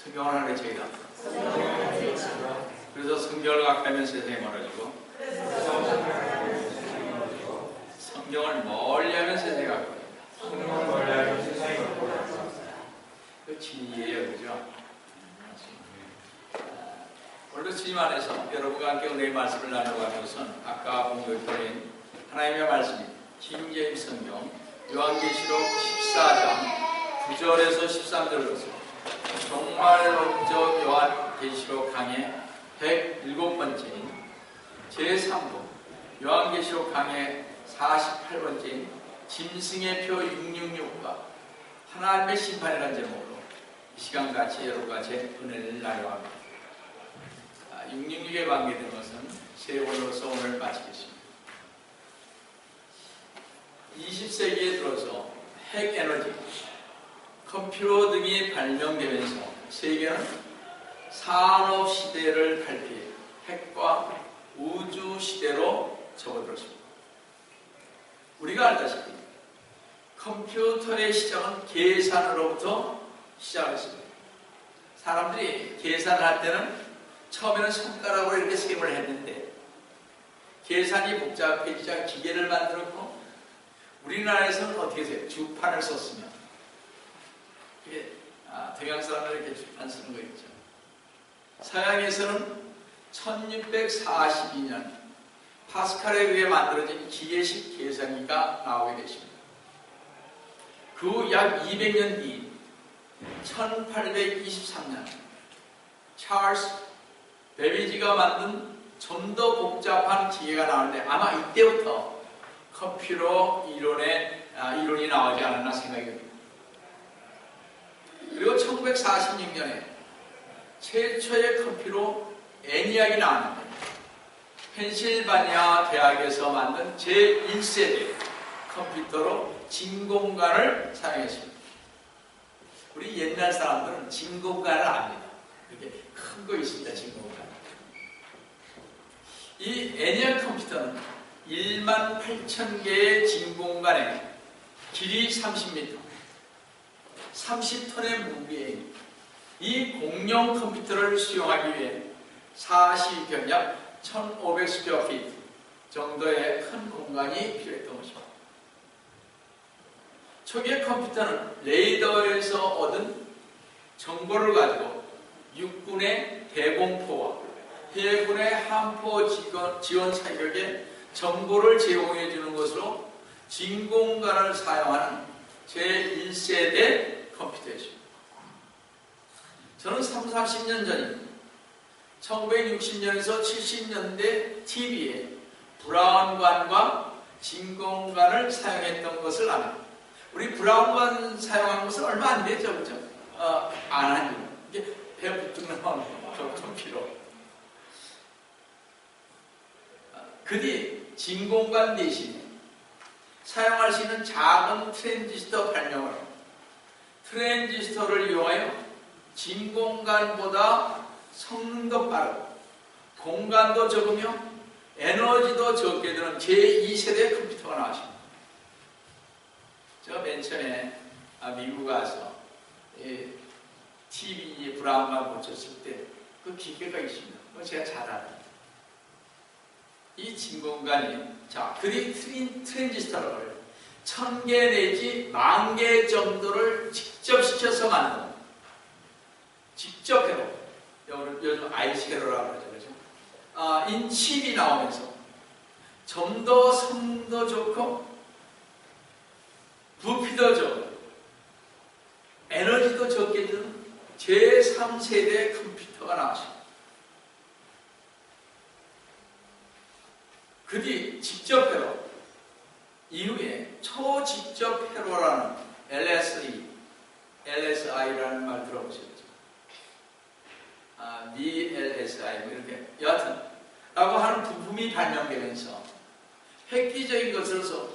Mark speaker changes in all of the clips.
Speaker 1: 성경을 하는 게 제일 낫다. 그래서 성경을 가까이면 세상이 멀어지고 성경을 멀리하면 세상이 가까워진다. 그 진리예요, 그죠? 오늘도 주님 안에서 여러분과 함께 은혜의 말씀을 나눠가면서 아까 본격적인 하나님의 말씀이 킹제임스 성경 요한계시록 14장 9절에서 13절로서 정말 먼저 요한계시록 강의 107번째인 제3부 요한계시록 강의 48번째인 짐승의 표 666과 하나님의 심판이라는 제목으로 이 시간같이 여러분과 제 은혜를 나눠갑니다. 666에 관계된 것은 세 번으로서 오늘 마치겠습니다. 20세기에 들어서 핵에너지, 컴퓨터 등이 발명되면서 세계는 산업시대를 발표해 핵과 우주시대로 접어들었습니다. 우리가 알다시피 컴퓨터의 시작은 계산으로부터 시작했습니다. 사람들이 계산을 할 때는 처음에는 손가락으로 이렇게 세임을 했는데 계산이 복잡해지자 기계를 만들었고 우리나라에서는 어떻게 해서 주판을 썼으면 이게 동양 사람들 이렇게 주판 쓰는 거 있죠. 서양에서는 1642년 파스칼에 의해 만들어진 기계식 계산기가 나오게 됐습니다. 그 후 약 200년 뒤 1823년 찰스 베비지가 만든 좀 더 복잡한 기계가 나오는데 아마 이때부터 컴퓨터 이론이 나오지 않았나 생각이 듭니다. 그리고 1946년에 최초의 컴퓨터 ENIAC이 나왔는데 펜실바니아 대학에서 만든 제1세대 컴퓨터로 진공관을 사용했습니다. 우리 옛날 사람들은 진공관을 압니다. 이렇게 큰 거 있습니다. 진공관. 이 ENIAC 컴퓨터는 18,000개의 진공관에 길이 30m, 30톤의 무게인 이 공룡 컴퓨터를 수용하기 위해 40평 약 1,500스퀘어피트 정도의 큰 공간이 필요했던 것입니다. 초기의 컴퓨터는 레이더에서 얻은 정보를 가지고 육군의 대공포와 해군의 함포 지원 사격에 정보를 제공해 주는 것으로 진공관을 사용하는 제1세대 컴퓨터였습니다. 저는 30-40년 전인 1960년에서 70년대 TV에 브라운관과 진공관을 사용했던 것을 압니다. 우리 브라운관 사용한 것은 얼마 안 됐죠, 그죠? 안 하죠. 이게 배 붙는 좀 필요. 그 뒤 진공관 대신에 사용할 수 있는 작은 트랜지스터 발명을 트랜지스터를 이용하여 진공관보다 성능도 빠르고 공간도 적으며 에너지도 적게 드는 제2세대 컴퓨터가 나왔습니다. 제가 맨 처음에 미국 가서 TV 브라운관 고쳤을 때 그 기계가 있습니다. 그거 제가 잘 알아요. 이 진공관이 그리 트랜지스터를 1000개 내지 10,000개 정도를 직접 시켜서 만든 직접 회로 요즘 아이스회로라고 그러죠. 인칩이 나오면서 좀 더 성능도 좋고 부피도 적고 에너지도 적게 드는 제3세대 컴퓨터가 나왔습니다. 그 뒤 직접 회로 이후에 초직접 회로라는 LSI라는 말 들어보셨죠? DLSI 이렇게 여하튼 라고 하는 부품이 발명되면서 획기적인 것으로서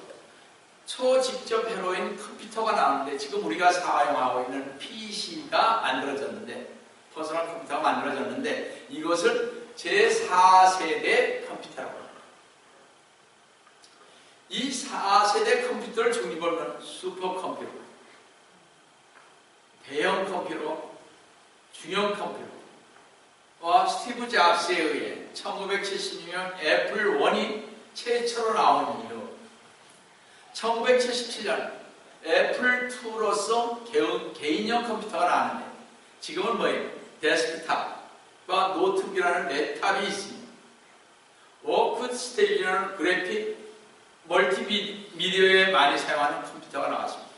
Speaker 1: 초직접 회로인 컴퓨터가 나오는데 지금 우리가 사용하고 있는 PC가 만들어졌는데 퍼스널 컴퓨터가 만들어졌는데 이것을 제4세대 컴퓨터라고 합니다. 이 4세대 컴퓨터를 정리해보면 슈퍼컴퓨터, 대형 컴퓨터, 중형 컴퓨터와 스티브 잡스에 의해 1976년 애플 1이 최초로 나온 이후 1977년 애플 2로서 개인용 컴퓨터가 나왔는데 지금은 뭐예요? 데스크탑과 노트북이라는 네 탑이 있습니다. 워크 스테이지라는 그래픽 멀티미디어에 많이 사용하는 컴퓨터가 나왔습니다.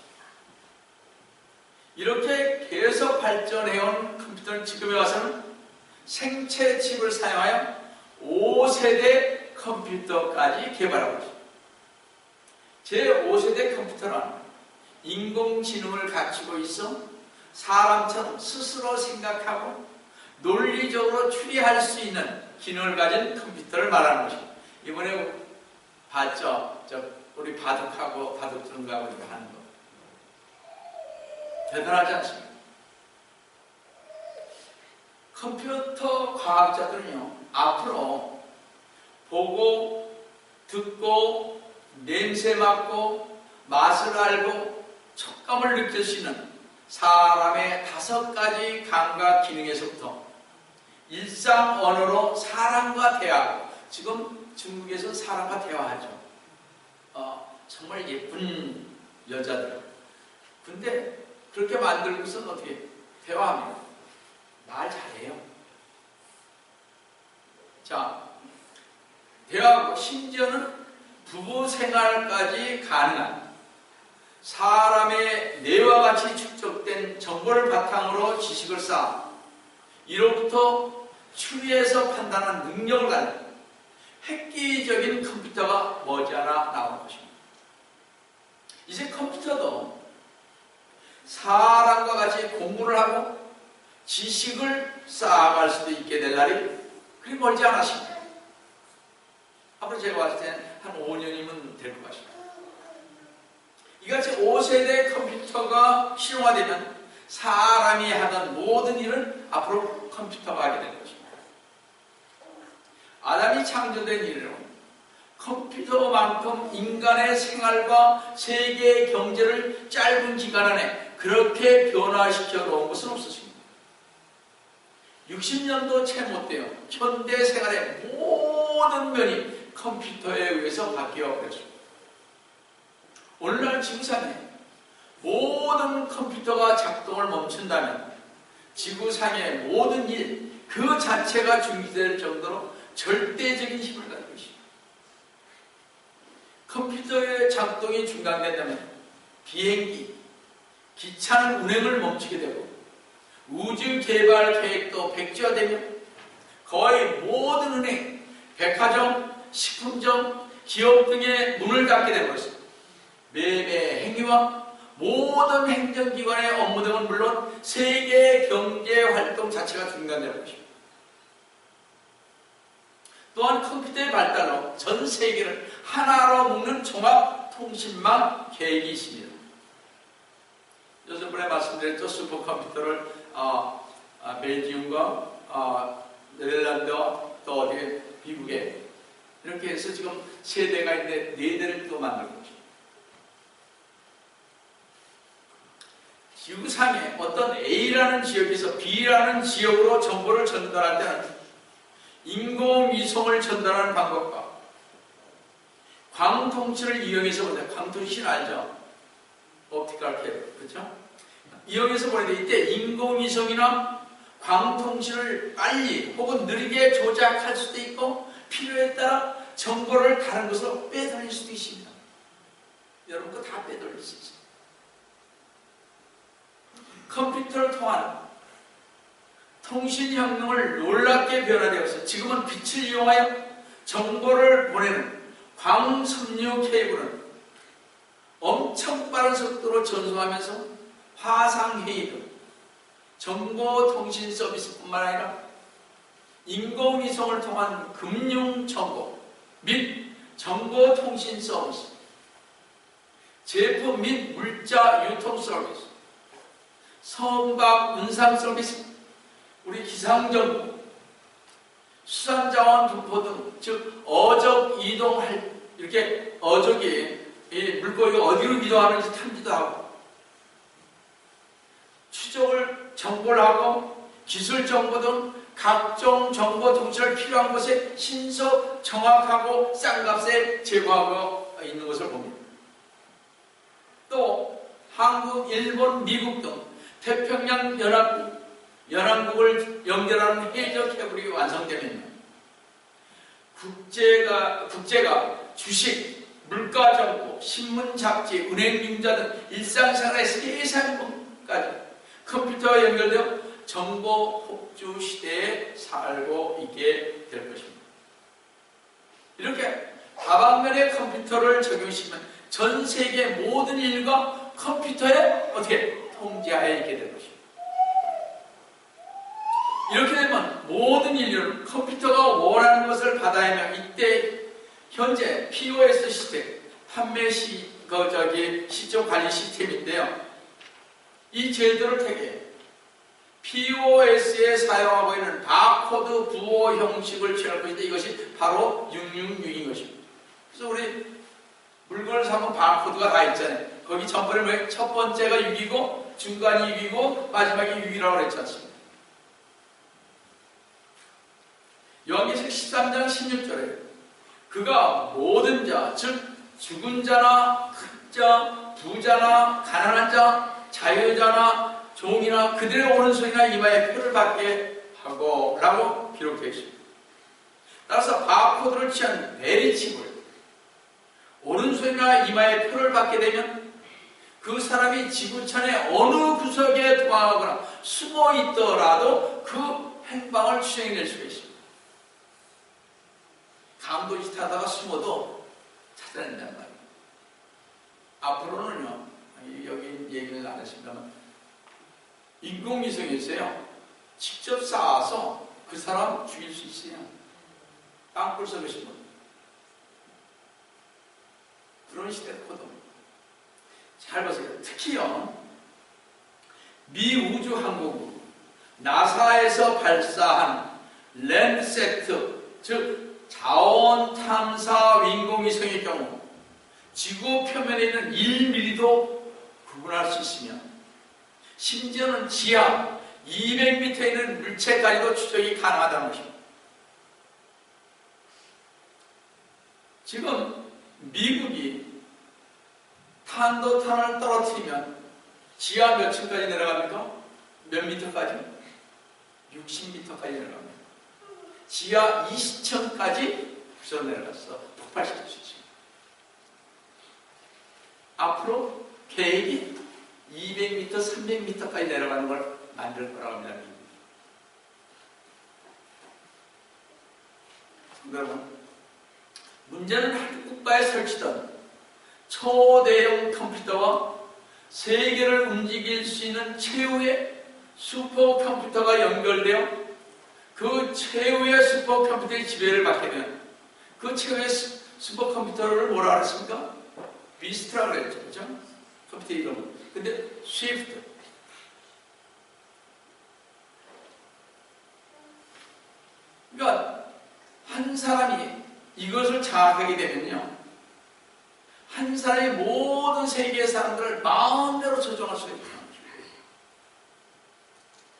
Speaker 1: 이렇게 계속 발전해온 컴퓨터는 지금에 와서는 생체 칩을 사용하여 5세대 컴퓨터까지 개발하고 있습니다. 제5세대 컴퓨터는 인공지능을 갖추고 있어 사람처럼 스스로 생각하고 논리적으로 추리할 수 있는 기능을 가진 컴퓨터를 말하는 것입니다. 이번에 봤죠? 우리 바둑하고 바둑tun가하고 이렇게 하는 거. 대단하지 않습니까? 컴퓨터 과학자들은요, 앞으로 보고, 듣고, 냄새 맡고, 맛을 알고, 촉감을 느낄 수 있는 사람의 5가지 감각 기능에서부터 일상 언어로 사람과 대화하고, 지금 중국에서 사람과 대화하죠. 정말 예쁜 여자들. 근데 그렇게 만들고서는 어떻게 대화합니다. 말 잘해요. 자, 대화하고 심지어는 부부 생활까지 가능한 사람의 뇌와 같이 축적된 정보를 바탕으로 지식을 쌓아 이로부터 추리해서 판단하는 능력을 가진 획기적인 컴퓨터가 머지않아 나오는 것입니다. 이제 컴퓨터도 사람과 같이 공부를 하고 지식을 쌓아갈 수도 있게 될 날이 그리 멀지 않았습니다. 앞으로 제가 봤을 때는 한 5년이면 될 것 같습니다. 이같이 5세대 컴퓨터가 실용화되면 사람이 하던 모든 일은 앞으로 컴퓨터가 하게 될 것입니다. 아담이 창조된 이래로 컴퓨터만큼 인간의 생활과 세계의 경제를 짧은 기간 안에 그렇게 변화시켜 놓은 것은 없었습니다. 60년도 채 못 돼요. 현대 생활의 모든 면이 컴퓨터에 의해서 바뀌어 버렸습니다. 오늘날 지구상에 모든 컴퓨터가 작동을 멈춘다면 지구상의 모든 일 그 자체가 중지될 정도로 절대적인 힘을 가지고 있습니다. 컴퓨터의 작동이 중단된다면 비행기, 기차는 운행을 멈추게 되고 우주 개발 계획도 백지화되며 거의 모든 은행, 백화점, 식품점, 기업 등의 문을 닫게 되고 있습니다. 매매 행위와 모든 행정기관의 업무 등은 물론 세계 경제 활동 자체가 중단되는 것입니다. 또한 컴퓨터의 발달로 전 세계를 하나로 묶는 종합통신망 계획이 있습니다. 요즘번에 말씀드렸죠. 슈퍼컴퓨터를 벨기움과 네덜란드와 또 어디 미국에 이렇게 해서 지금 3대가 있는데 4대를 또 만들고 있습니다. 지구상에 어떤 A라는 지역에서 B라는 지역으로 정보를 전달할 때는 인공위성을 전달하는 방법과 광통신을 이용해서 보내요. 광통신 알죠? 옵티컬 케이블, 그렇죠? 이용해서 보내는데 이때 인공위성이나 광통신을 빨리 혹은 느리게 조작할 수도 있고 필요에 따라 정보를 다른 곳으로 빼돌릴 수도 있습니다. 여러분 거 다 빼돌릴 수 있어요. 컴퓨터를 통한 통신혁명을 놀랍게 변화되어서 지금은 빛을 이용하여 정보를 보내는 광섬유 케이블은 엄청 빠른 속도로 전송하면서 화상회의 등 정보통신 서비스뿐만 아니라 인공위성을 통한 금융정보 및 정보통신 서비스, 제품 및 물자 유통 서비스, 선박 운상 서비스, 우리 기상정보, 수산자원 분포 등, 즉 어적 이동할 이렇게 어적이 이 물고기가 어디로 이동하는지 탐지도 하고 추적을 정보를 하고 기술 정보 등 각종 정보 통치를 필요한 것에 신속, 정확하고 싼 값에 제공하고 있는 것을 봅니다. 또 한국, 일본, 미국 등 태평양 연안국을 연결하는 해저 케이블이 완성되면 국제가 주식, 물가 정보, 신문 잡지, 은행 융자 등 일상생활의 세세한 부분까지 컴퓨터와 연결되어 정보 폭주 시대에 살고 있게 될 것입니다. 이렇게 다방면의 컴퓨터를 적용시키면 전 세계 모든 인류가 컴퓨터에 어떻게 통제하에 있게 될 것입니다. 이렇게 되면 모든 인류는 컴퓨터가 원하는 것을 받아야 하며 이때 현재 POS 시스템, 판매 시점 관리 시스템인데요. 이 제도를 택해 POS에 사용하고 있는 바코드 부호 형식을 취할 것인데 이것이 바로 666인 것입니다. 그래서 우리 물건을 사면 바코드가 다 있잖아요. 거기 전번에 첫 번째가 6이고 중간이 6이고 마지막이 6이라고 그랬지 않습니까? 요한계시록 13장 16절에 그가 모든 자, 즉 죽은 자나 큰 자, 부자나 가난한 자, 자유자나 종이나 그들의 오른손이나 이마에 표를 받게 하고 라고 기록되어 있습니다. 따라서 바코드를 취한 베리칩을 오른손이나 이마에 표를 받게 되면 그 사람이 지구촌의 어느 구석에 도망하거나 숨어 있더라도 그 행방을 추정해낼 수가 있습니다. 감도짓 하다가 숨어도 찾아낸단 말이에요. 앞으로는요, 여기 얘기는 안 했습니다만, 인공위성에서요, 직접 쏴서 그 사람 죽일 수 있어요. 땅굴 속에 숨어. 그런 시대거든. 잘 보세요. 특히요, 미 우주항공국, 나사에서 발사한 랜드세트, 즉 자원 탐사 인공위성의 경우 지구 표면에 있는 1mm도 구분할 수 있으며 심지어는 지하 200m에 있는 물체까지도 추적이 가능하다는 것입니다. 지금 미국이 탄도탄을 떨어뜨리면 지하 몇 층까지 내려갑니까? 몇 미터까지? 60m까지 내려갑니다. 지하 20층까지 부서 내려가서 폭발시킬 수 있습니다. 앞으로 계획이 200m, 300m까지 내려가는 걸 만들 거라고 합니다. 여러분, 문제는 한 국가에 설치된 초대형 컴퓨터와 세계를 움직일 수 있는 최후의 슈퍼컴퓨터가 연결되어 그 최후의 슈퍼컴퓨터의 지배를 받게 되면 그 최후의 슈퍼컴퓨터를 뭐라 그랬습니까? 비스트라고 그랬죠. 그죠? 컴퓨터 이름은. 근데 스위프트. 그러니까 한 사람이 이것을 장악하게 되면요, 한 사람이 모든 세계의 사람들을 마음대로 조종할 수가 있다.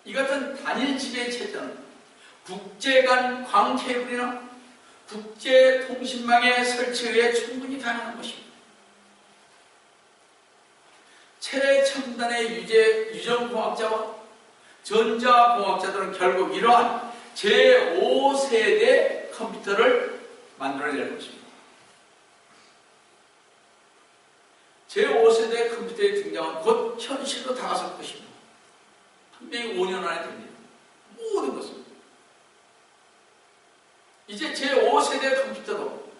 Speaker 1: 이 같은 단일 지배 체제는 국제 간 광케이블이나 국제 통신망의 설치에 충분히 가능한 것입니다. 최첨단의 유전공학자와 전자공학자들은 결국 이러한 제5세대 컴퓨터를 만들어낼 것입니다. 제5세대 컴퓨터의 등장은 곧 현실로 다가설 것입니다. 분명히 5년 안에 됩니다. 모든 것은. 이제 제5세대 컴퓨터도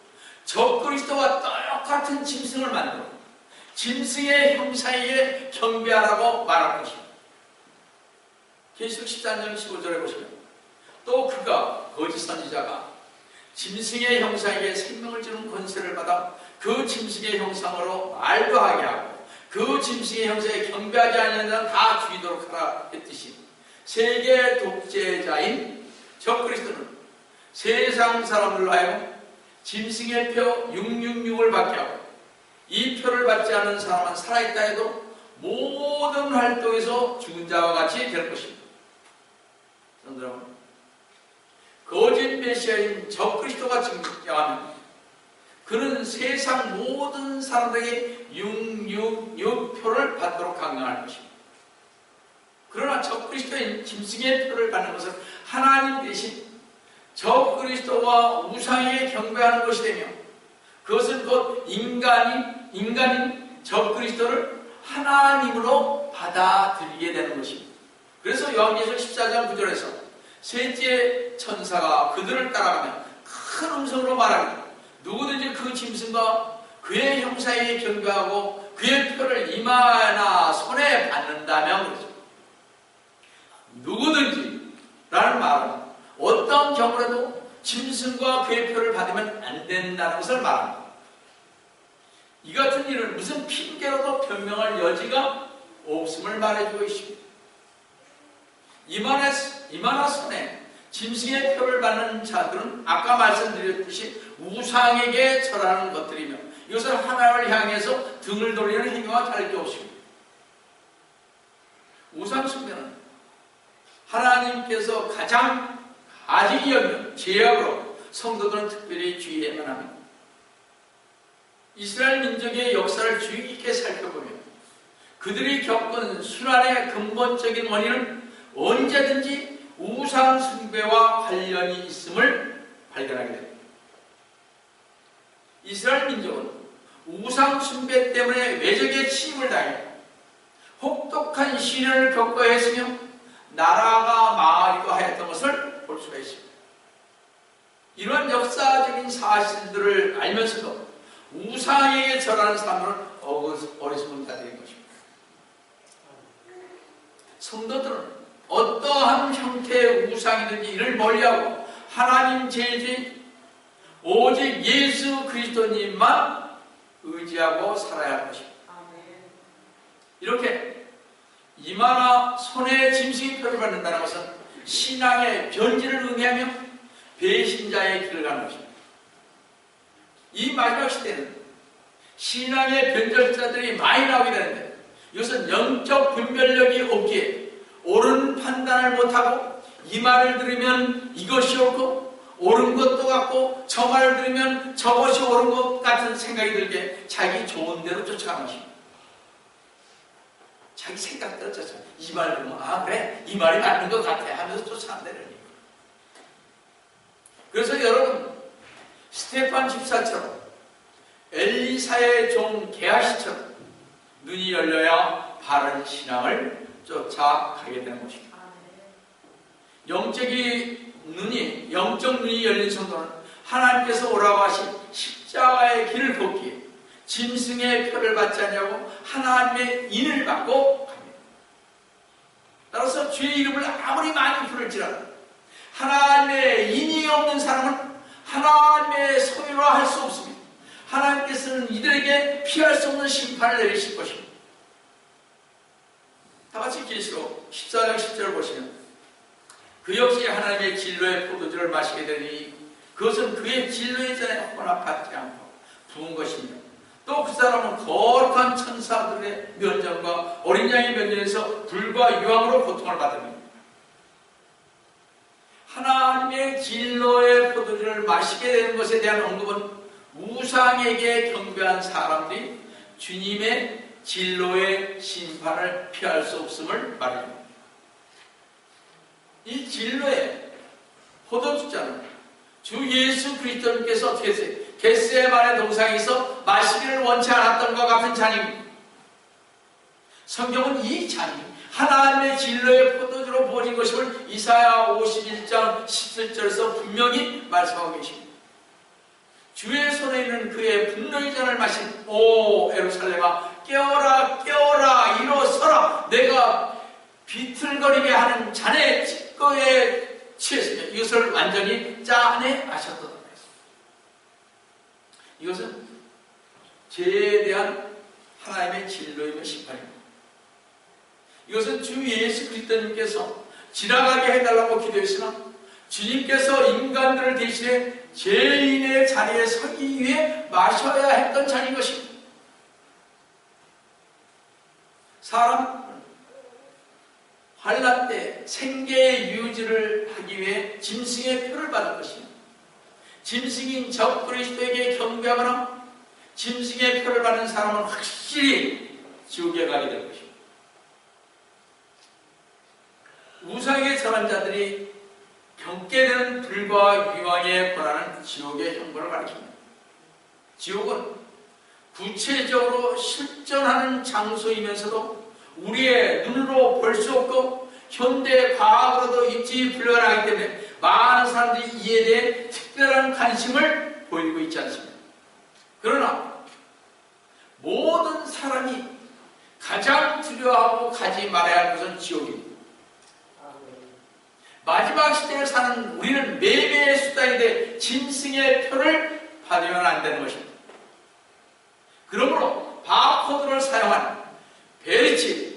Speaker 1: 적그리스도와 똑같은 짐승을 만들어 짐승의 형상에게 경배하라고 말할 것입니다. 계시록 13장 15절에 보시면 또 그가 거짓 선지자가 짐승의 형상에게 생명을 주는 권세를 받아 그 짐승의 형상으로 말도 하게 하고 그 짐승의 형상에 경배하지 않는 자는 다 죽이도록 하라 했듯이 세계 독재자인 적그리스도는 세상 사람들로 하여금 짐승의 표 666을 받게 하고 이 표를 받지 않는 사람은 살아있다 해도 모든 활동에서 죽은 자와 같이 될 것입니다. 성도 여러분, 거짓 메시아인 적그리스도가 등장하면 그는 세상 모든 사람들에게 666표를 받도록 강령할 것입니다. 그러나 적그리스도인 짐승의 표를 받는 것은 하나님 대신 적그리스도와 우상에 경배하는 것이 되며, 그것은 곧 인간인 적그리스도를 하나님으로 받아들이게 되는 것입니다. 그래서 요한계시록 14장 9절에서 셋째 천사가 그들을 따라가며 큰 음성으로 말하기를 누구든지 그 짐승과 그의 형상에 경배하고 그의 표를 이마나 손에 받는다면, 그렇죠. 누구든지 라는 말은 어떤 경우라도 짐승과 그의 표를 받으면 안 된다는 것을 말합니다. 이 같은 일은 무슨 핑계로도 변명할 여지가 없음을 말해주고 있습니다. 이마나 손에 짐승의 표를 받는 자들은 아까 말씀드렸듯이 우상에게 절하는 것들이며, 이것은 하나님을 향해서 등을 돌리는 행위와 다를 게 없습니다. 우상 숭배는 하나님께서 가장 가증히 여기는 죄악으로 성도들은 특별히 주의해야만 합니다. 이스라엘 민족의 역사를 주의 깊게 살펴보면 그들이 겪은 순환의 근본적인 원인은 언제든지 우상 숭배와 관련이 있음을 발견하게 됩니다. 이스라엘 민족은 우상 숭배 때문에 외적의 침입을 당해 혹독한 시련을 겪어야 했으며 나라가 망하기도 하였던 것을 볼 수가 있습니다. 이러한 역사적인 사실들을 알면서도 우상에게 절하는 사람들은 어리석은 자들인 것입니다. 성도들은 어떠한 형태의 우상이든지 이를 멀리하고 하나님 제지 오직 예수 그리스도님만 의지하고 살아야 할 것입니다. 이렇게 이마나 손에 짐승의 표를 받는다는 것은 신앙의 변질을 의미하며 배신자의 길을 가는 것입니다. 이 마지막 시대는 신앙의 변절자들이 많이 나오게 되는데, 이것은 영적 분별력이 없기에 옳은 판단을 못하고 이 말을 들으면 이것이 옳고 옳은 것도 같고 저 말을 들으면 저것이 옳은 것 같은 생각이 들게 자기 좋은 대로 쫓아가는 것입니다. 자기 생각대로 쫓아가. 이 말 들으면 아 그래 이 말이 맞는 것 같아 하면서 쫓아간다는 얘기예요. 그래서 여러분 스테판 집사처럼 엘리사의 종 게하시처럼 눈이 열려야 바른 신앙을 쫓아가게 되는 것입니다. 영적 눈이 열린 성도는 하나님께서 오라고 하신 십자가의 길을 걷기에 짐승의 표를 받지 않냐고 하나님의 인을 받고 갑니다. 따라서 주의 이름을 아무리 많이 부를지라도 하나님의 인이 없는 사람은 하나님의 소유로 할 수 없습니다. 하나님께서는 이들에게 피할 수 없는 심판을 내리실 것입니다. 다같이 계시록 14장 10절을 보시면 그 역시 하나님의 진로의 포도주를 마시게 되니 그것은 그의 진로의 전에 혼합하지 않고 부은 것이며 또 그 사람은 거룩한 천사들의 면전과 어린 양의 면전에서 불과 유황으로 고통을 받으며 하나님의 진로의 포도주를 마시게 되는 것에 대한 언급은 우상에게 경배한 사람들이 주님의 진로의 심판을 피할 수 없음을 말합니다. 이 진로의 포도주자는 주 예수 그리스도님께서 어떻게 했어요? 겟세마네 동상에서 마시기를 원치 않았던 것 같은 잔입니다. 성경은 이 잔이 하나님의 진로의 포도주로 부어진 것임을 이사야 51장 17절에서 분명히 말씀하고 계십니다. 주의 손에 있는 그의 분노의 잔을 마신 오 예루살렘아 깨어라 깨어라 일어서라 내가 비틀거리게 하는 잔의 찌꺼에 취했으며 이것을 완전히 짜내 마셨다. 이것은 죄에 대한 하나님의 진로이며 심판입니다. 이것은 주 예수 그리스도님께서 지나가게 해달라고 기도했으나 주님께서 인간들을 대신해 죄인의 자리에 서기 위해 마셔야 했던 잔인 것입니다. 사람은 환난 때 생계의 유지를 하기 위해 짐승의 표를 받을 것이며 짐승인 적 그리스도에게 경배하거나 짐승의 표를 받는 사람은 확실히 지옥에 가게 될 것입니다. 우상에 절한 자들이 겪게 되는 불과 유황의 고난은 지옥의 형벌을 가리킵니다. 지옥은 구체적으로 실존하는 장소이면서도 우리의 눈으로 볼 수 없고 현대 과학으로도 입지 불가능하기 때문에 많은 사람들이 이에 대해 특별한 관심을 보이고 있지 않습니다. 그러나 모든 사람이 가장 두려워하고 가지 말아야 할 것은 지옥입니다. 마지막 시대를 사는 우리는 매매의 수단인데 짐승의 표를 받으면 안 되는 것입니다. 그러므로 바코드를 사용한 베리칩,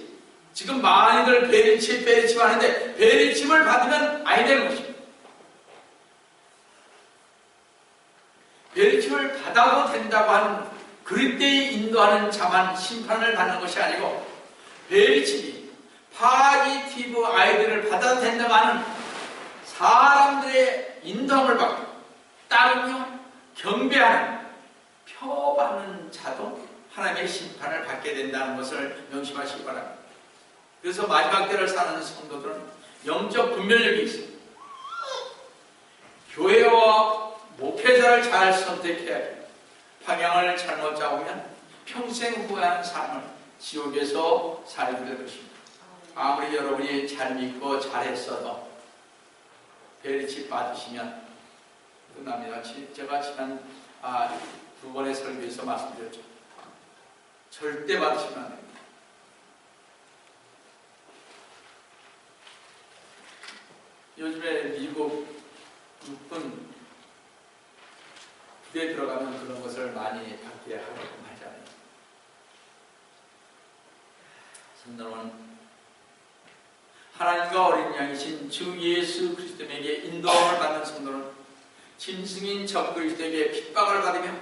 Speaker 1: 지금 많이들 베리칩 하는데 베리칩을 받으면 아니 되는 것입니다. 베리칩을 받아도 된다고 하는 그리스도에 인도하는 자만 심판을 받는 것이 아니고 베리칩이 파지티브 아이들을 받아도 된다고 하는 사람들의 인도함을 받고 따르며 경배하는 표 받는 자도 하나님의 심판을 받게 된다는 것을 명심하시기 바랍니다. 그래서 마지막 때를 사는 성도들은 영적 분별력이 있습니다. 교회와 목회자를 잘 선택해야 합니다. 방향을 잘못 잡으면 평생 후회하는 삶을 지옥에서 살게 될 것입니다. 아무리 여러분이 잘 믿고 잘했어도 베리칩 받으시면 끝납니다. 제가 지난 2번의 설교에서 말씀드렸죠. 절대 받으시면 안 됩니다. 요즘에 미국 육군 부대에 들어가면 그런 것을 많이 받게 하려고 하잖아요. 선동은 하나님과 어린 양이신 주 예수 그리스도에게 인도함을 받는 성도는 짐승인 적 그리스도에게 핍박을 받으며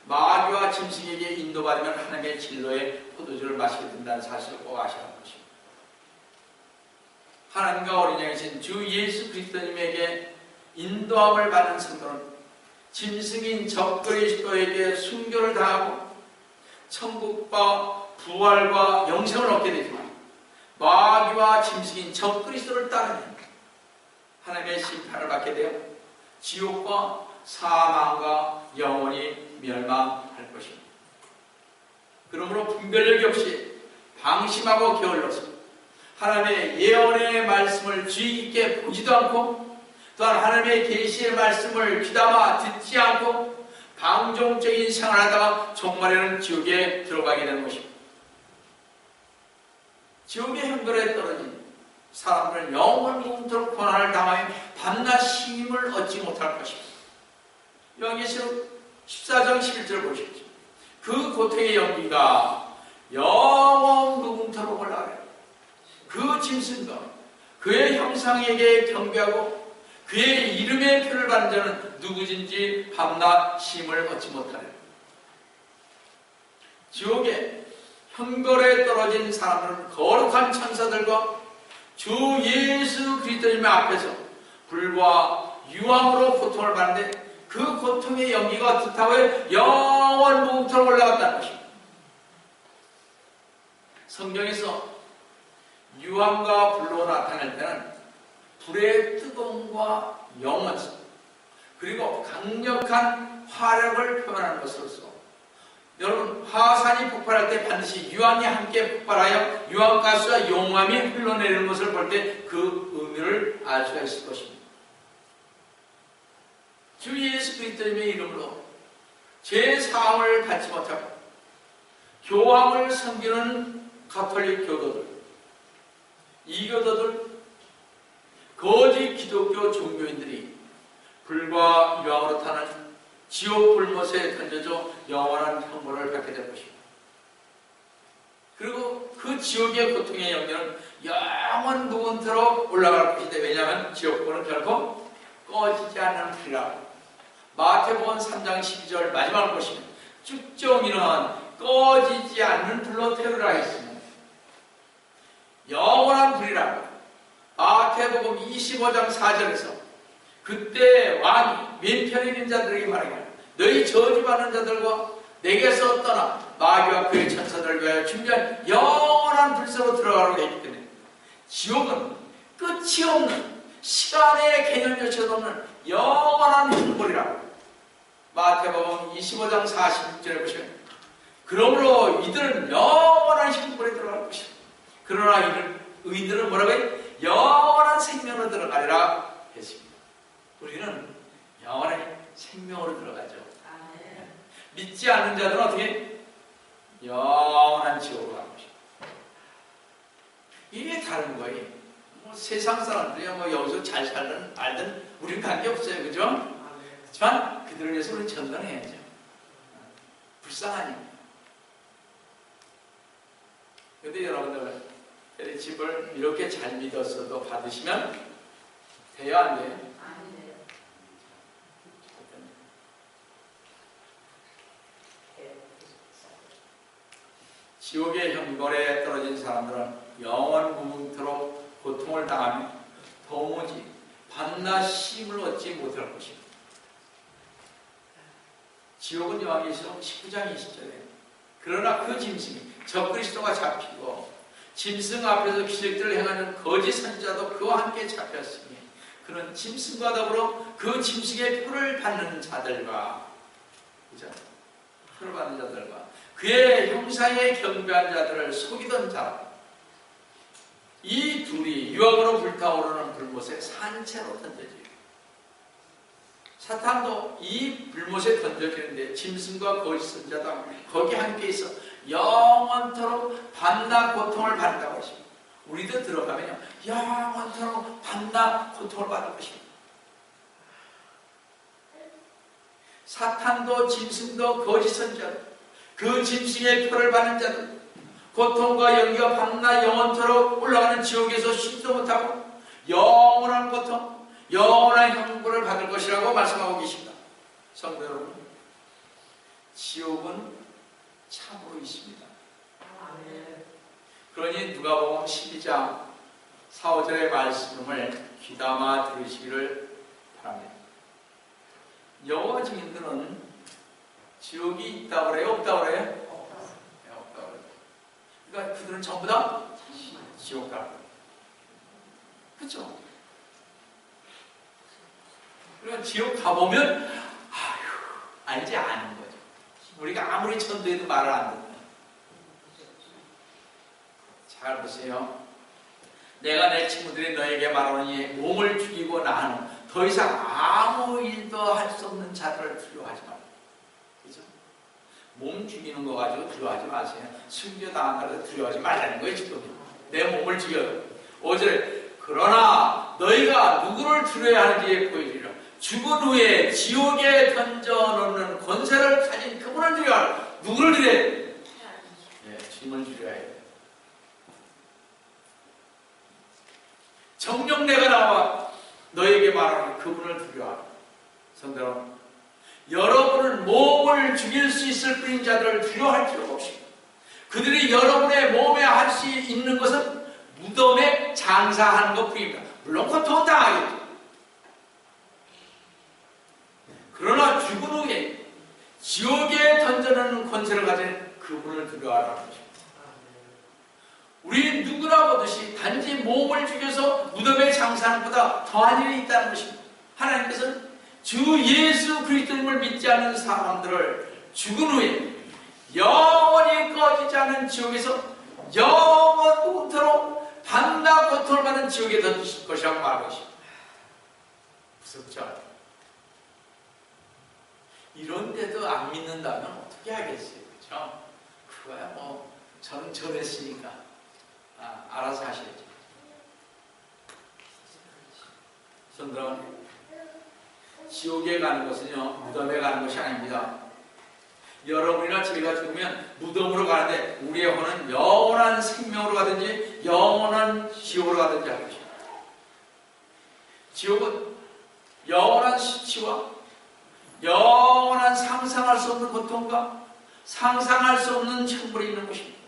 Speaker 1: 마귀와 짐승에게 인도받으면 하나님의 진로의 포도주를 마시게 된다는 사실을 꼭 아셔야 하는 것입니다. 하나님과 어린 양이신 주 예수 그리스도님에게 인도함을 받는 성도는 짐승인 적 그리스도에게 순교를 당하고 천국과 부활과 영생을 얻게 되지만 마귀와 짐승인 적 그리스도를 따르면 하나님의 심판을 받게 되어 지옥과 사망과 영원히 멸망할 것입니다. 그러므로 분별력이 없이 방심하고 게을러서 하나님의 예언의 말씀을 주의 깊게 보지도 않고 또한 하나님의 계시의 말씀을 귀담아 듣지 않고 방종적인 생활하다가 종말에는 지옥에 들어가게 되는 것입니다. 지옥의 형벌에 떨어진 사람들은 영원토록 고난을 당하여 밤낮 힘을 얻지 못할 것입니다. 요한계시록 14장 11절을 보십시오. 그 고통의 연기가 영원 무궁토록 올라가요. 그 짐승과 그의 형상에게 경배하고 그의 이름의 표를 받는 자는 누구든지 밤낮 힘을 얻지 못하려. 지옥에 형벌에 떨어진 사람들은 거룩한 천사들과 주 예수 그리스도님 앞에서 불과 유황으로 고통을 받는데 그 고통의 연기가 어떻다고 영원 무궁토록 올라갔다는 것입니다. 성경에서 유황과 불로 나타낼 때는 불의 뜨거움과 영원성 그리고 강력한 화력을 표현하는 것으로서 여러분 화산이 폭발할 때 반드시 유황이 함께 폭발하여 유황가스와 용암이 흘러내리는 것을 볼 때 그 의미를 알 수가 있을 것입니다. 주 예수 그리스도님의 이름으로 제 사함을 받지 못하고 교황을 섬기는 가톨릭 교도들, 이교도들, 거짓 기독교 종교인들이 불과 유황으로 타는 지옥 불못에 던져져 영원한 형벌을 받게 될 것입니다. 그리고 그 지옥의 고통의 연기는 영원 무궁토록 올라갈 것인데 왜냐하면 지옥불은 결코 꺼지지 않는 불이라고 마태복음 3장 12절 마지막을 보시면 쭉정이는 꺼지지 않는 불로 태우라 했습니다. 영원한 불이라고 마태복음 25장 4절에서 그때 왕이 왼편에 있는 자들에게 말하기를 너희 저주받는 자들과 내게서 떠나 마귀와 그의 천사들을 위하여 준비한 영원한 불사로 들어가라고 했기 때문에 지옥은 끝이 없는 시간의 개념조차 없는 영원한 형벌이라. 마태복음 25장 46절에 보시면 그러므로 이들은 영원한 형벌에 들어갈 것이다. 그러나 의인들은 뭐라고 해요? 영원한 생명으로 들어가리라 했습니다. 우리는 영원한 생명으로 들어가죠. 믿지 않는 자들은 어떻게? 영원한 지옥으로 가는 것입니다. 이게 다른 거예요. 뭐 세상 사람들이 뭐 여기서 잘 살든 알든 우리는 관계없어요. 그죠? 그렇지만 그들을 위해서 우리는 전도해야죠. 불쌍하니까. 근데 여러분들 집을 이렇게 잘 믿었어도 받으시면 돼요? 안 돼요?
Speaker 2: 안 돼요.
Speaker 1: 지옥의 형벌에 떨어진 사람들은 영원 무궁토록 고통을 당하며 도무지 밤낮 쉼을 얻지 못할 것입니다. 지옥은 요한계시록 19장 20절에 그러나 그 짐승이 적그리스도가 잡히고 짐승 앞에서 기적들을 행하는 거짓 선지자도 그와 함께 잡혔으니 그는 짐승과 더불어 그 짐승의 표를 받는 자들과 그죠? 표를 받는 자들과 그의 형상에 경배한 자들을 속이던 자 이 둘이 유황으로 불타오르는 불못에 산채로 던져지고 사탄도 이 불못에 던져지는데 짐승과 거짓 선지자도 거기 함께 있어 영원토록 밤낮 고통을 받는다고 하십니다. 우리도 들어가면요 영원토록 밤낮 고통을 받을 것입니다. 사탄도 짐승도 거짓 선지자도 그 짐승의 표를 받는 자들 고통과 연기가 밤낮 영원토록 올라가는 지옥에서 쉬지도 못하고 영원한 고통 영원한 형벌을 받을 것이라고 말씀하고 계십니다. 성도 여러분, 지옥은 참으로 있습니다. 그러니 누가복음 12장 4, 5절의 말씀을 귀담아 들으시기를 바랍니다. 여호와 증인들은 지옥이 있다고 그래요? 없다고 그래요? 네, 없다고 그래요. 그러니까 그들은 전부 다 지옥 가고 그렇죠? 그러니까 지옥 가보면 알지 않은 거죠. 우리가 아무리 전도해도 말을 안 듣는. 잘 보세요. 내가 내 친구들이 너에게 말하노니 몸을 죽이고 난 후 더 이상 아무 일도 할 수 없는 자들을 두려워하지 말라. 그죠? 몸 죽이는 거 가지고 두려워하지 마세요. 순교당한다고 두려워하지 말라는 거예요. 지금 내 몸을 죽여도 5절에 그러나 너희가 누구를 두려워야 하는지 보여주리라. 죽은 후에 지옥에 던져놓는 권세를 가진 그분을 두려워하라. 누구를 두려워야 돼? 네, 주님을 두려워야 돼. 정녕 내가 나와 너에게 말하는 그분을 두려워하라. 성도 여러분, 여러분은 몸을 죽일 수 있을 뿐인 자들을 두려워할 필요가 없습니다. 그들이 여러분의 몸에 할 수 있는 것은 무덤에 장사하는 것 뿐입니다. 물론 고통은 당하겠죠. 그러나 죽은 후에 지옥에 던져놓는 권세를 가진 그분을 두려워하라는 것입니다. 우리 누구나 보듯이 단지 몸을 죽여서 무덤에 장사하는 것보다 더한 일이 있다는 것입니다. 하나님께서는 주 예수 그리스도님을 믿지 않는 사람들을 죽은 후에 영원히 꺼지지 않은 지옥에서 영원토록 밤낮 고통을 받는 지옥에 던지실 것이라고 말하고 있습니다. 무섭죠? 이런데도 안 믿는다면 어떻게 하겠어요? 그렇죠? 그거야 뭐 저는 전했으니까 알아서 하셔야죠. 성도, 지옥에 가는 것은요 무덤에 가는 것이 아닙니다. 여러분이나 저희가 죽으면 무덤으로 가는데 우리의 혼은 영원한 생명으로 가든지 영원한 지옥으로 가든지 하는 것입니다. 지옥은 영원한 수치와 영원한 상상할 수 없는 고통과 상상할 수 없는 형벌이 있는 것입니다.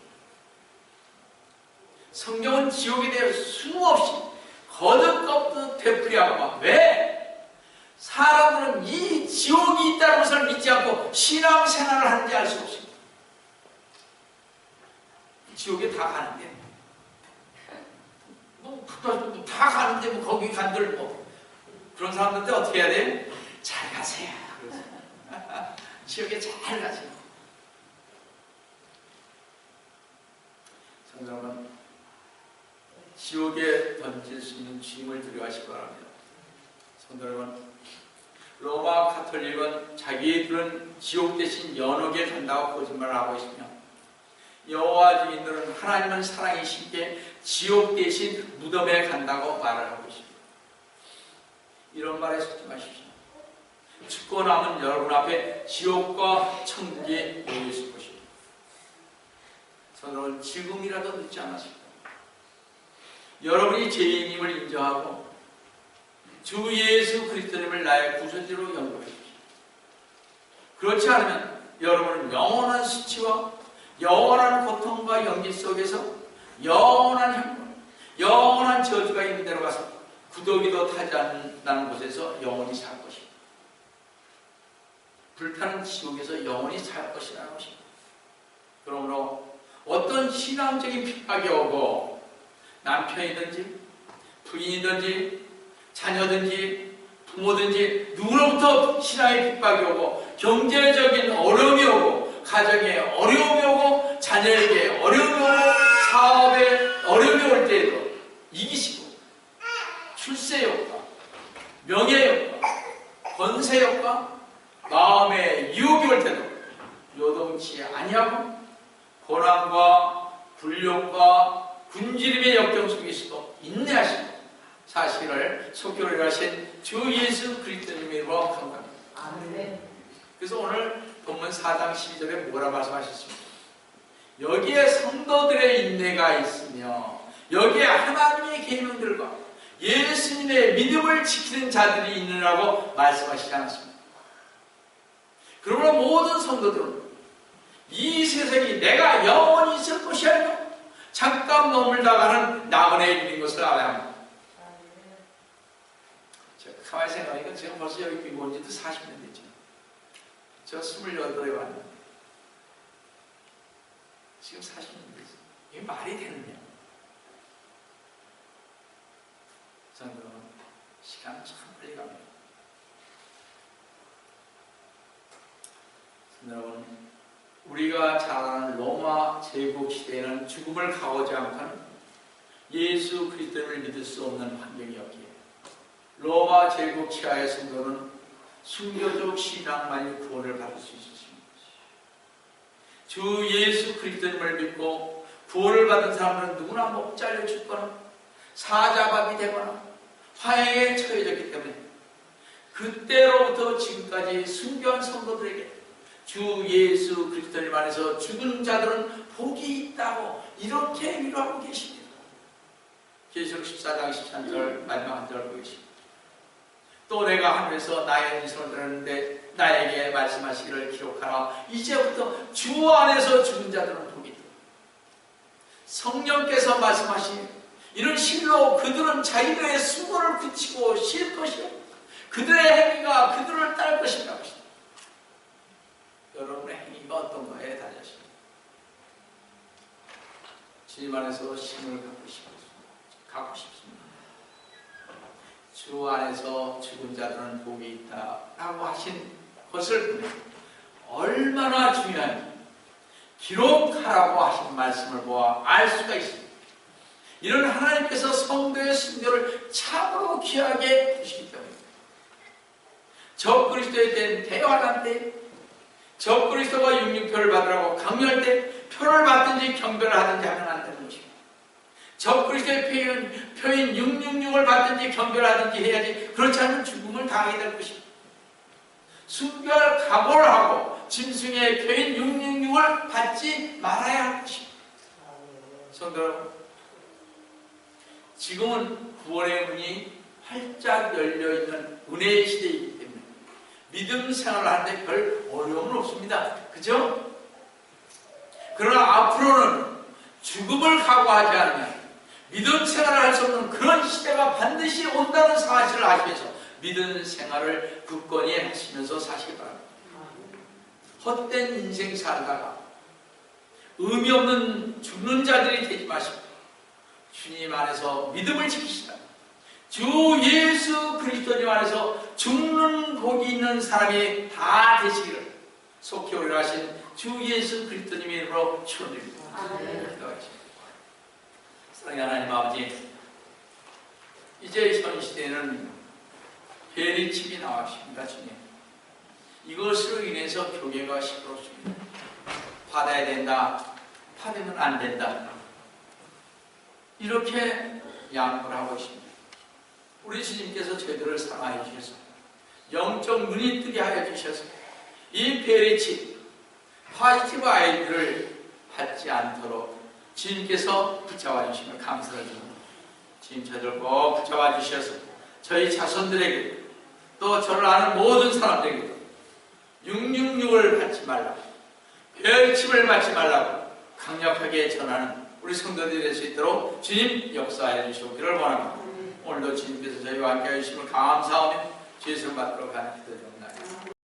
Speaker 1: 성경은 지옥에 대해 수없이 거듭 되풀이하고 막. 왜? 사람들은 이 지옥이 있다는 것을 믿지 않고 신앙생활을 하는지 알 수 없습니다. 지옥에 다 가는데 다 가는데 거기 간들 그런 사람들한테 어떻게 해야 돼? 잘 가세요. 지옥에 잘 가세요. 성도 여러분, 지옥에 던질 수 있는 주임을 두려워하시기 바랍니다. 성도 여러분, 로마 가톨릭은 자기들은 지옥 대신 연옥에 간다고 거짓말을 하고 있으며, 여호와 주인들은 하나님은 사랑이시기에 지옥 대신 무덤에 간다고 말을 하고 있습니다. 이런 말에 속지 마십시오. 죽고 남은 여러분 앞에 지옥과 천국이 놓여 있을 것입니다. 저는 지금이라도 늦지 않았습니다. 여러분이 죄인임을 인정하고 주 예수 그리스도님을 나의 구세주로 영접해 주십시오. 그렇지 않으면 여러분은 영원한 수치와 영원한 고통과 연기 속에서 영원한 형벌, 영원한 저주가 있는 데로 가서 구더기도 타지 않는 곳에서 영원히 살 것입니다. 불타는 지옥에서 영원히 살 것이라는 것입니다. 그러므로 어떤 신앙적인 핍박이 오고 남편이든지 부인이든지 자녀든지 부모든지 누구로부터 신앙의 핍박이 오고 경제적인 어려움이 오고 가정에 어려움이 오고 자녀에게 어려움이 오고 사업에 어려움이 올 때에도 이기시고 출세 효과, 명예 효과, 권세 효과, 마음의 유혹이 올 때도 요동치 아니하고 고난과 굴욕과 군지림의 역경 속에서도 인내하시고 사실을 속결을 하신 주 예수 그리스도님의 이름으로 감사합니다. 아멘. 그래서 오늘 본문 4장 12절에 뭐라 말씀하셨습니까? 여기에 성도들의 인내가 있으며 여기에 하나님의 계명들과 예수님의 믿음을 지키는 자들이 있느라고 말씀하시지 않았습니다. 그러므로 모든 성도들은 이 세상이 내가 영원히 있을 것이 아니라 잠깐 머물다가는 나그네에 이르는 것을 알아야 합니다. 제가 가만히 생각하니까 제가 벌써 여기 온 지도 40년 됐죠. 저 28에 왔는데 지금 40년 됐어요. 이게 말이 되느냐? 저는 시간은 참 빨리 갑니다. 여러분, 우리가 잘 아는 로마 제국 시대에는 죽음을 가오지 않고는 예수 그리스도를 믿을 수 없는 환경이었기에 로마 제국 치하의 성도는 순교적 신앙만이 구원을 받을 수 있었습니다. 주 예수 그리스도님을 믿고 구원을 받은 사람들은 누구나 목 잘려 죽거나 사자박이 되거나 화형에 처해졌기 때문에 그때로부터 지금까지 순교한 성도들에게 주 예수 그리스도님 안에서 죽은 자들은 복이 있다고 이렇게 위로하고 계십니다. 계시록 14장 13절 마지막 한 절 보겠습니다. 또 내가 하늘에서 나의 음성을 들었는데 나에게 말씀하시기를 기록하라. 이제부터 주 안에서 죽은 자들은 복이 있다. 성령께서 말씀하시니 이런 실로 그들은 자기들의 수고를 그치고 쉴 것이요 그들의 행위가 그들을 따를 것이라고 하십니다. 여러분의 행위가 어떤 거에 달렸습니다. 주님 안에서 힘을 갖고 싶습니다. 주 안에서 죽은 자들은 복이 있다라고 하신 것을 보면 얼마나 중요한지 기록하라고 하신 말씀을 보아 알 수가 있습니다. 이런 하나님께서 성도의 순교를 참으로 귀하게 두시기 때문입니다. 적그리스도에 대한 대화할 때 적그리스도가 육류표를 받으라고 강요할 때 표를 받든지 경배를 하든지 하면 안 되는 것입니다. 적그리스도의 표인 666을 받든지 경배를 하든지 해야지 그렇지 않으면 죽음을 당하게 될 것입니다. 순교할 각오를 하고 짐승의 표인 666을 받지 말아야 할 것입니다. 성도 여러분, 지금은 구원의 문이 활짝 열려있는 은혜의 시대이기 때문에 믿음 생활을 하는데 별 어려움은 없습니다. 그죠? 그러나 앞으로는 죽음을 각오하지 않으면 믿음 생활을 할 수 없는 그런 시대가 반드시 온다는 사실을 아시면서 믿음 생활을 굳건히 하시면서 사시기 바랍니다. 헛된 인생 살다가 의미 없는 죽는 자들이 되지 마시고 주님 안에서 믿음을 지키시다. 주 예수 그리스도님 안에서 죽는 복이 있는 사람이 다 되시기를 속히 오리라 하신 주 예수 그리스도님의 이름으로 축원드립니다. 사랑하는 하나님 아버지, 이제 현 시대에는 회리침이 나왔습니다. 주님, 이것으로 인해서 교회가 시끄럽습니다. 받아야 된다, 받으면 안 된다, 이렇게 양보를 하고 있습니다. 우리 주님께서 저희들을 사랑하여 주셔서 영적 눈이 뜨게 하여 주셔서 이 페리치 파지티브 아이디를 받지 않도록 주님께서 붙잡아 주시면 감사드립니다. 주님, 저희들 꼭 붙잡아 주셔서 저희 자손들에게 또 저를 아는 모든 사람들에게도 666을 받지 말라고, 별침을 받지 말라고 강력하게 전하는 우리 성도들이 될 수 있도록 주님 역사해 주시기를 원합니다. 오늘도 주님께서 저희와 함께 해주심을 감사하며 주의 성 받도록 하는 기도 중